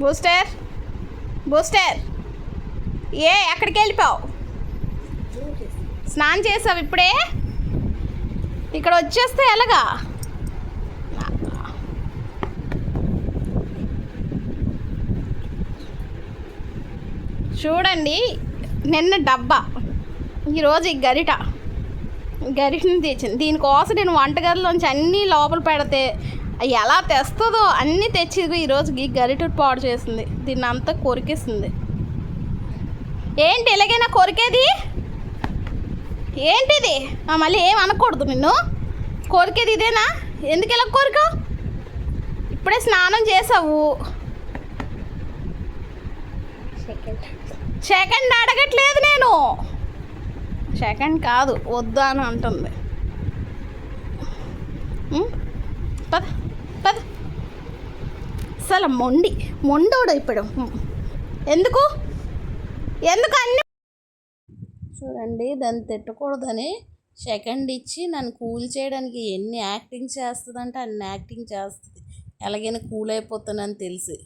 Booster booster ఎక్కడికి వెళ్ళిపోవు? స్నానం చేసావు ఇప్పుడే? ఇక్కడ వచ్చేస్తే ఎలాగా? చూడండి, నిన్న డబ్బా, ఈరోజు ఈ గరిటని తెచ్చింది. దీనికోసం నేను వంటగదిలోంచి అన్నీ లోపల పెడితే ఎలా తెస్తుందో అన్నీ తెచ్చి ఈరోజు ఈ గరిట పాడు చేసింది. దీన్ని అంతా కొరికేస్తుంది. ఏంటి ఎలాగైనా కొరికేది? ఏంటిది? మళ్ళీ ఏం అనకూడదు నిన్ను. కొరికేది ఇదేనా? ఎందుకు ఇలా కొరికావు? ఇప్పుడే స్నానం చేసావు. సెకండ్ అడగట్లేదు నేను. సెకండ్ కాదు, వద్దా అని అంటుంది. పద పద. అసలు మొండోడు ఇప్పుడు. ఎందుకు అన్ని చూడండి, దాన్ని తిట్టకూడదని సెకండ్ ఇచ్చి నన్ను కూల్ చేయడానికి ఎన్ని యాక్టింగ్ చేస్తుందంటే అన్ని యాక్టింగ్ చేస్తుంది. ఎలాగైనా కూల్ అయిపోతానని తెలిసి.